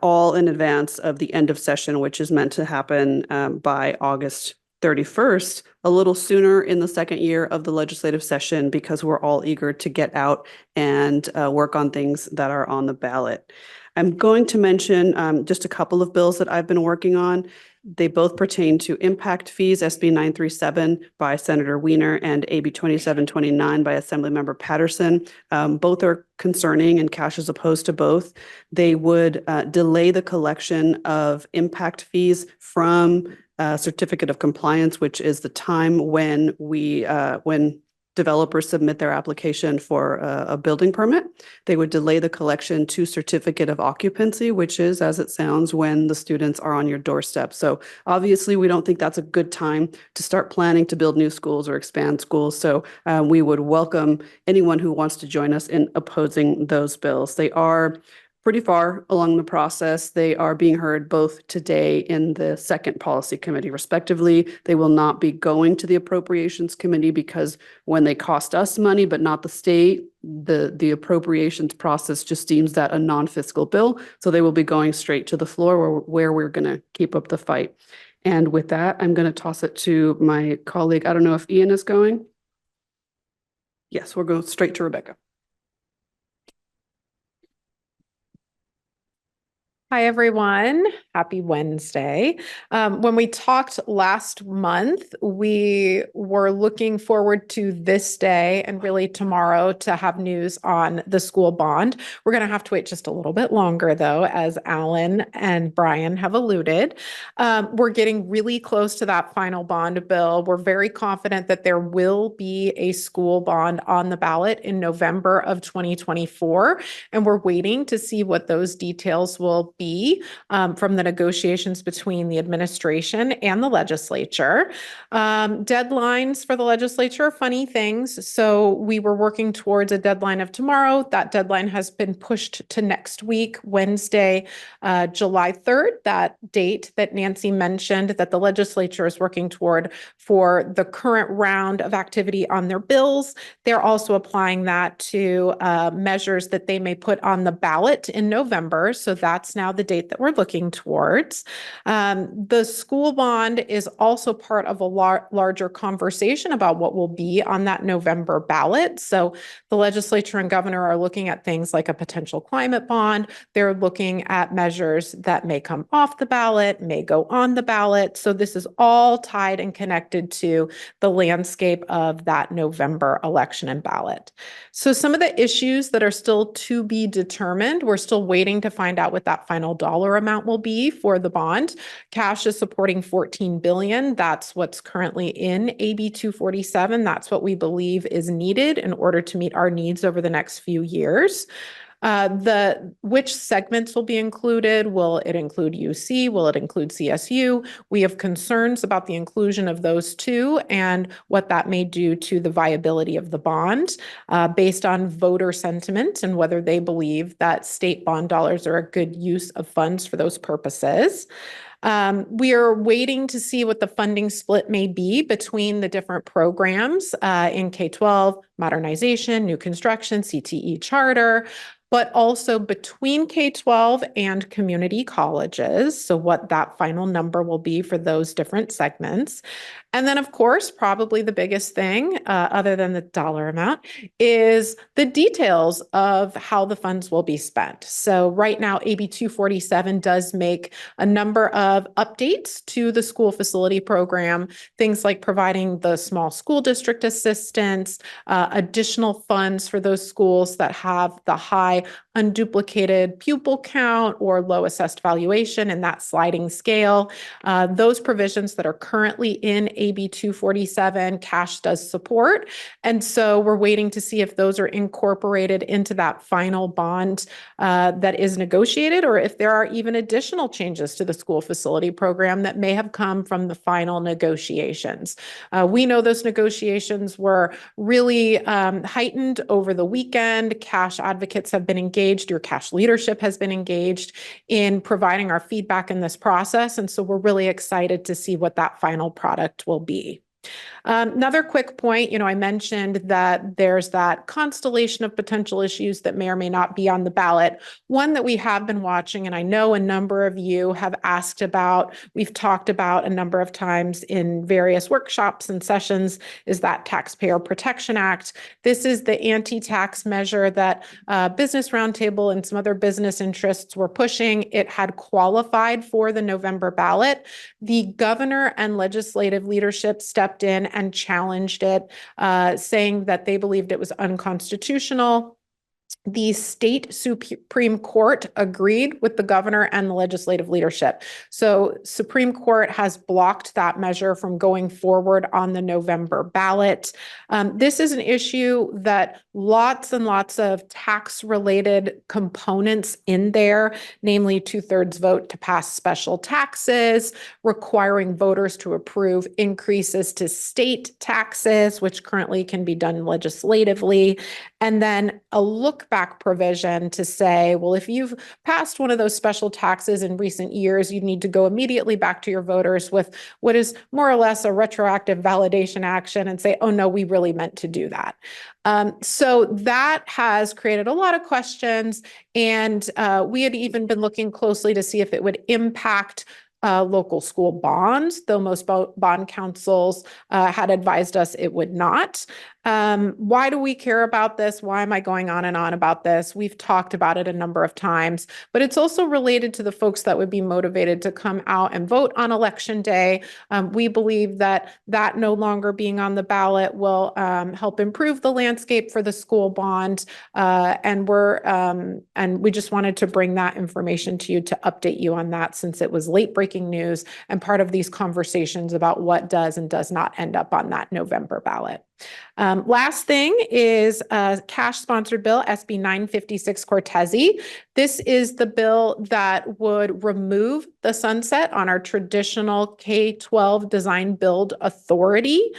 all in advance of the end of session, which is meant to happen by August 31st, a little sooner in the second year of the legislative session, because we're all eager to get out and work on things that are on the ballot. I'm going to mention just a couple of bills that I've been working on. They both pertain to impact fees, SB 937 by Senator Wiener and AB 2729 by Assemblymember Patterson. Both are concerning, and Cash is opposed to both. They would delay the collection of impact fees from certificate of compliance, which is the time when when developers submit their application for a building permit. They would delay the collection to certificate of occupancy, which is, as it sounds, when the students are on your doorstep. So obviously, we don't think that's a good time to start planning to build new schools or expand schools. So we would welcome anyone who wants to join us in opposing those bills. They are pretty far along the process. They are being heard both today in the second policy committee respectively. They will not be going to the appropriations committee because when they cost us money, but not the state, the appropriations process just deems that a non-fiscal bill. So they will be going straight to the floor where we're going to keep up the fight. And with that, I'm going to toss it to my colleague. I don't know if Ian is going. Yes, we'll go straight to Rebecca. Hi, everyone. Happy Wednesday. When we talked last month, we were looking forward to this day and really tomorrow to have news on the school bond. We're going to have to wait just a little bit longer, though, as Alan and Brian have alluded. We're getting really close to that final bond bill. We're very confident that there will be a school bond on the ballot in November of 2024, and we're waiting to see what those details will be from the negotiations between the administration and the legislature. Deadlines for the legislature are funny things. So we were working towards a deadline of tomorrow. That deadline has been pushed to next week, Wednesday, July 3rd, that date that Nancy mentioned that the legislature is working toward for the current round of activity on their bills. They're also applying that to measures that they may put on the ballot in November. So that's now the date that we're looking towards. The school bond is also part of a larger conversation about what will be on that November ballot. So the legislature and governor are looking at things like a potential climate bond. They're looking at measures that may come off the ballot, may go on the ballot. So this is all tied and connected to the landscape of that November election and ballot. So some of the issues that are still to be determined, we're still waiting to find out what that final dollar amount will be for the bond. Cash is supporting $14 billion. That's what's currently in AB 247. That's what we believe is needed in order to meet our needs over the next few years. Which segments will be included? Will it include UC? Will it include CSU? We have concerns about the inclusion of those two and what that may do to the viability of the bond based on voter sentiment and whether they believe that state bond dollars are a good use of funds for those purposes. We are waiting to see what the funding split may be between the different programs in K-12, modernization, new construction, CTE charter, but also between K-12 and community colleges. So what that final number will be for those different segments. And then, of course, probably the biggest thing, other than the dollar amount, is the details of how the funds will be spent. So right now, AB 247 does make a number of updates to the school facility program, things like providing the small school district assistance, additional funds for those schools that have the high unduplicated pupil count or low assessed valuation in that sliding scale. Those provisions that are currently in AB 247, cash does support. And so we're waiting to see if those are incorporated into that final bond that is negotiated, or if there are even additional changes to the school facility program that may have come from the final negotiations. We know those negotiations were really heightened over the weekend. Cash advocates have been engaged. Your cash leadership has been engaged in providing our feedback in this process. And so we're really excited to see what that final product will be. Another quick point, I mentioned that there's that constellation of potential issues that may or may not be on the ballot. One that we have been watching, and I know a number of you have asked about, we've talked about a number of times in various workshops and sessions, is that Taxpayer Protection Act. This is the anti-tax measure that Business Roundtable and some other business interests were pushing. It had qualified for the November ballot. The governor and legislative leadership stepped in and challenged it, saying that they believed it was unconstitutional. The state Supreme Court agreed with the governor and the legislative leadership. So Supreme Court has blocked that measure from going forward on the November ballot. This is an issue that lots and lots of tax-related components in there, namely 2/3 vote to pass special taxes, requiring voters to approve increases to state taxes, which currently can be done legislatively, and then a look kickback provision to say, well, if you've passed one of those special taxes in recent years, you need to go immediately back to your voters with what is more or less a retroactive validation action and say, oh no, we really meant to do that. So that has created a lot of questions, and we had even been looking closely to see if it would impact local school bonds, though most bond councils had advised us it would not. Why do we care about this? Why am I going on and on about this? We've talked about it a number of times, but it's also related to the folks that would be motivated to come out and vote on election day. We believe that no longer being on the ballot will help improve the landscape for the school bond. And we just wanted to bring that information to you to update you on that, since it was late breaking news and part of these conversations about what does and does not end up on that November ballot. Last thing is a cash-sponsored bill, SB 956 Cortese. This is the bill that would remove the sunset on our traditional K-12 design build authority.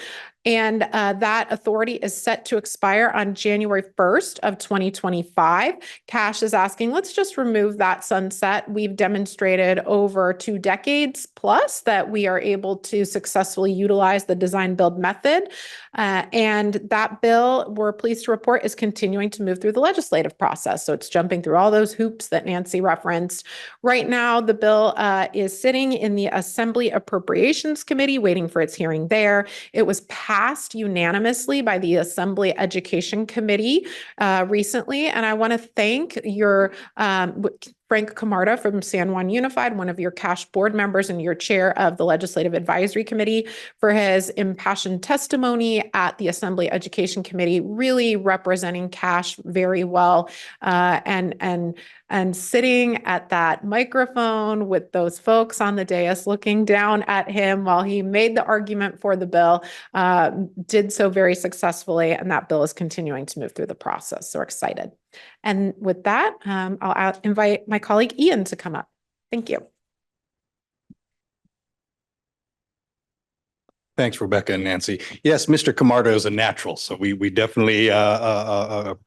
And that authority is set to expire on January 1st of 2025. Cash is asking, let's just remove that sunset. We've demonstrated over 2 decades plus that we are able to successfully utilize the design build method. And that bill, we're pleased to report, is continuing to move through the legislative process. So it's jumping through all those hoops that Nancy referenced. Right now, the bill is sitting in the Assembly Appropriations Committee, waiting for its hearing there. It was passed unanimously by the Assembly Education Committee recently. And I want to thank your Frank Camarda from San Juan Unified, one of your cash board members and your chair of the Legislative Advisory Committee, for his impassioned testimony at the Assembly Education Committee, really representing cash very well, and sitting at that microphone with those folks on the dais looking down at him while he made the argument for the bill, did so very successfully, and that bill is continuing to move through the process. So we're excited. And with that, I'll invite my colleague Ian to come up. Thank you. Thanks, Rebecca and Nancy. Yes, Mr. Camardo is a natural, so we definitely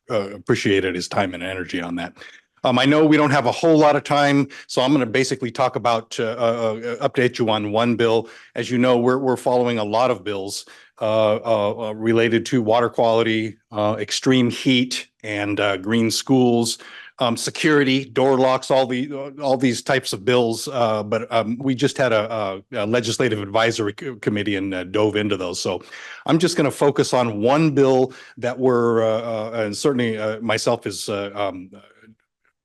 appreciated his time and energy on that. I know we don't have a whole lot of time, so I'm going to basically talk about, update you on one bill. As you know, we're following a lot of bills related to water quality, extreme heat, and green schools, security, door locks, all these types of bills. But we just had a legislative advisory committee and dove into those. So I'm just going to focus on one bill that we're, and certainly myself is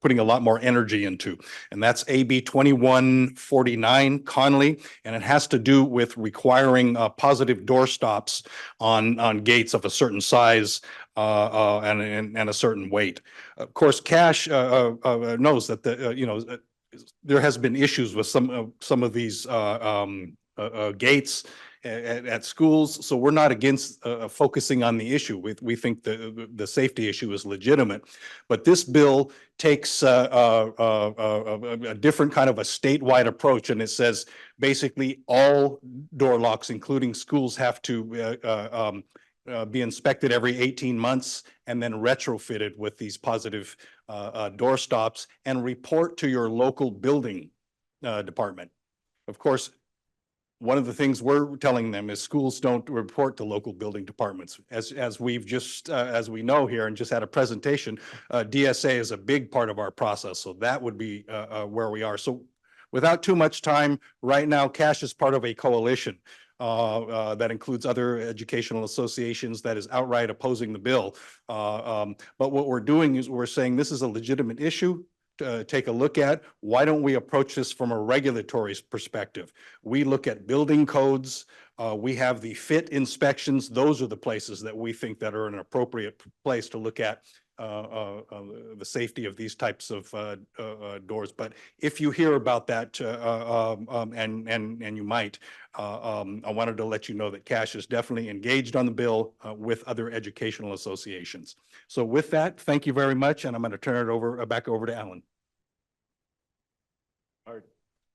putting a lot more energy into, and that's AB 2149 Conley, and it has to do with requiring positive door stops on gates of a certain size and a certain weight. Of course, Cash knows that there has been issues with some of these gates at schools, so we're not against focusing on the issue. We think the safety issue is legitimate, but this bill takes a different kind of a statewide approach, and it says basically all door locks, including schools, have to be inspected every 18 months and then retrofitted with these positive door stops and report to your local building department. Of course, one of the things we're telling them is schools don't report to local building departments. As we've just, as we know here and just had a presentation, DSA is a big part of our process. So that would be where we are. So without too much time, right now, Cash is part of a coalition that includes other educational associations that is outright opposing the bill. But what we're doing is we're saying this is a legitimate issue to take a look at. Why don't we approach this from a regulatory perspective? We look at building codes. We have the fit inspections. Those are the places that we think that are an appropriate place to look at the safety of these types of doors. But if you hear about that, and you might, I wanted to let you know that Cash is definitely engaged on the bill with other educational associations. So with that, thank you very much, and I'm going to turn it over back over to Alan. All right.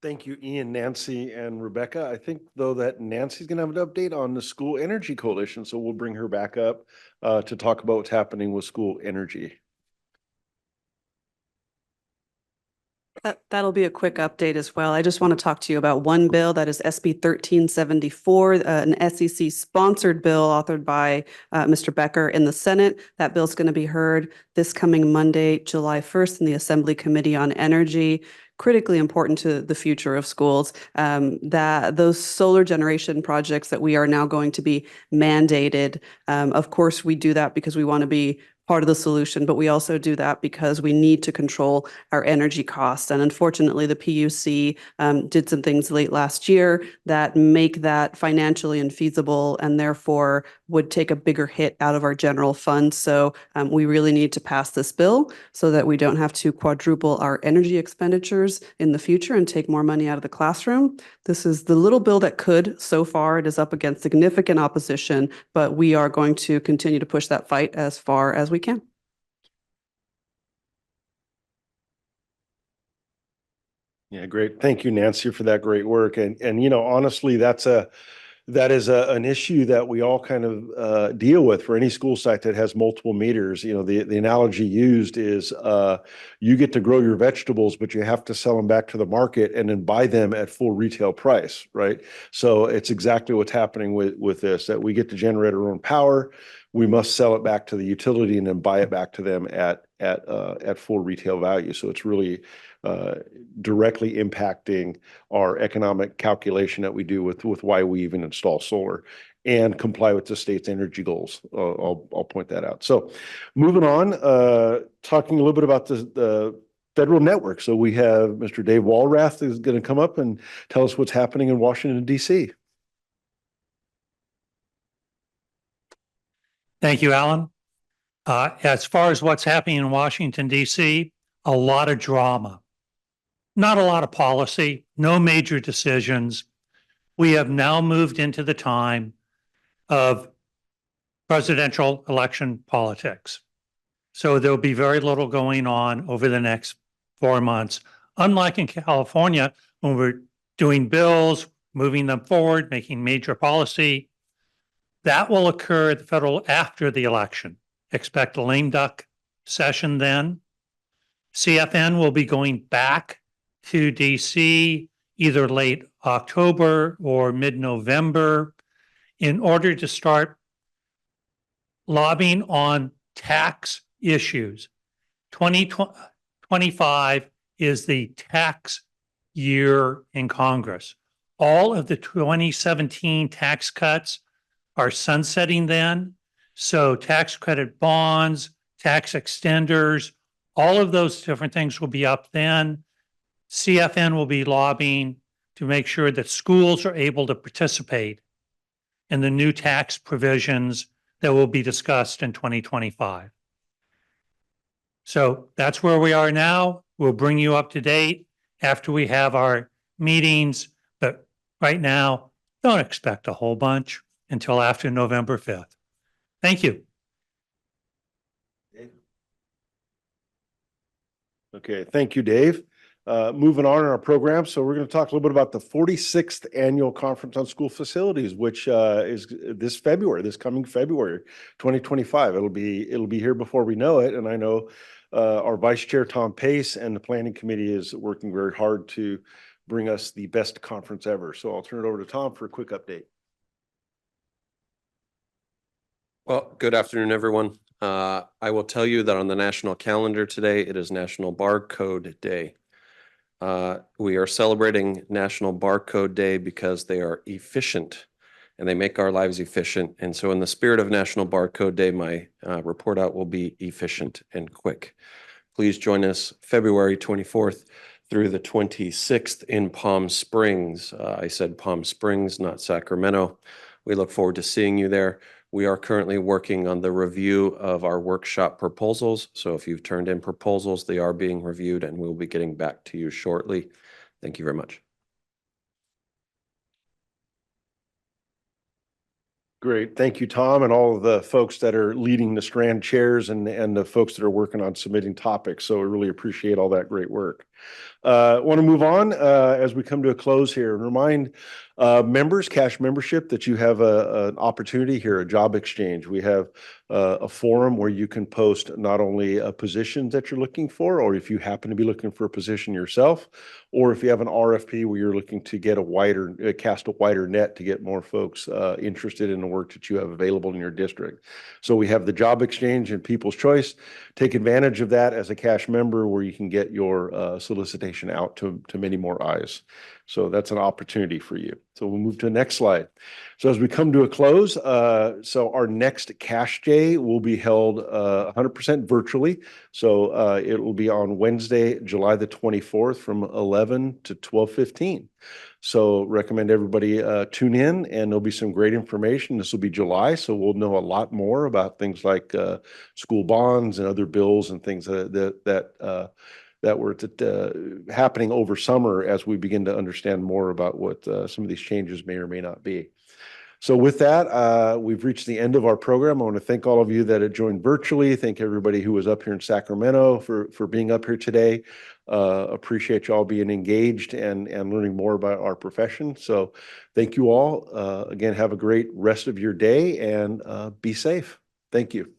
Thank you, Ian, Nancy, and Rebecca. I think, though, that Nancy's going to have an update on the School Energy Coalition, so we'll bring her back up to talk about what's happening with school energy. That'll be a quick update as well. I just want to talk to you about one bill that is SB 1374, an SEC sponsored bill authored by Mr. Becker in the Senate. That bill's going to be heard this coming Monday, July 1st in the Assembly Committee on Energy. Critically important to the future of schools. That those solar generation projects that we are now going to be mandated. Of course, we do that because we want to be part of the solution, but we also do that because we need to control our energy costs. And unfortunately, the PUC did some things late last year that make that financially infeasible and therefore would take a bigger hit out of our general fund. So we really need to pass this bill so that we don't have to quadruple our energy expenditures in the future and take more money out of the classroom. This is the little bill that could. So far, it is up against significant opposition, but we are going to continue to push that fight as far as we can. Yeah, great. Thank you, Nancy, for that great work. And you know, honestly, that is an issue that we all kind of deal with for any school site that has multiple meters. You know, the analogy used is you get to grow your vegetables, but you have to sell them back to the market and then buy them at full retail price, right? So it's exactly what's happening with this, that we get to generate our own power. We must sell it back to the utility and then buy it back to them at full retail value. So it's really directly impacting our economic calculation that we do with why we even install solar and comply with the state's energy goals. I'll point that out. So moving on, talking a little bit about the federal network. So we have Mr. Dave Walrath is going to come up and tell us what's happening in Washington, D.C. Thank you, Alan. As far as what's happening in Washington, D.C., a lot of drama, not a lot of policy, no major decisions. We have now moved into the time of presidential election politics. So there'll be very little going on over the next 4 months. Unlike in California, when we're doing bills, moving them forward, making major policy, that will occur at the federal after the election. Expect a lame duck session then. CFN will be going back to DC either late October or mid-November in order to start lobbying on tax issues. 2025 is the tax year in Congress. All of the 2017 tax cuts are sunsetting then. So tax credit bonds, tax extenders, all of those different things will be up then. CFN will be lobbying to make sure that schools are able to participate in the new tax provisions that will be discussed in 2025. So that's where we are now. We'll bring you up to date after we have our meetings, but right now, don't expect a whole bunch until after November 5th. Thank you. Okay, thank you, Dave. Moving on in our program. So we're going to talk a little bit about the 46th Annual Conference on School Facilities, which is this coming February, 2025. It'll be here before we know it. And I know our Vice Chair, Tom Pace, and the Planning Committee is working very hard to bring us the best conference ever. So I'll turn it over to Tom for a quick update. Well, good afternoon, everyone. I will tell you that on the national calendar today, it is National Barcode Day. We are celebrating National Barcode Day because they are efficient and they make our lives efficient. And so in the spirit of National Barcode Day, my report out will be efficient and quick. Please join us February 24th through the 26th in Palm Springs. I said Palm Springs, not Sacramento. We look forward to seeing you there. We are currently working on the review of our workshop proposals. So if you've turned in proposals, they are being reviewed and we'll be getting back to you shortly. Thank you very much. Great. Thank you, Tom, and all of the folks that are leading the Strand chairs and the folks that are working on submitting topics. So we really appreciate all that great work. Want to move on as we come to a close here and remind members, cash membership, that you have an opportunity here, a job exchange. We have a forum where you can post not only positions that you're looking for, or if you happen to be looking for a position yourself, or if you have an RFP where you're looking to get a wider, cast a wider net to get more folks interested in the work that you have available in your district. So we have the job exchange and People's Choice. Take advantage of that as a cash member, where you can get your solicitation out to many more eyes. So that's an opportunity for you. So we'll move to the next slide. So as we come to a close, so our next Cash Day will be held 100% virtually. So it will be on Wednesday, July the 24th from 11 to 12:15. So recommend everybody tune in, and there'll be some great information. This will be July, so we'll know a lot more about things like school bonds and other bills and things that were happening over summer, as we begin to understand more about what some of these changes may or may not be. So with that, we've reached the end of our program. I want to thank all of you that have joined virtually. Thank everybody who was up here in Sacramento for being up here today. Appreciate you all being engaged and learning more about our profession. So thank you all. Again, have a great rest of your day, and be safe. Thank you.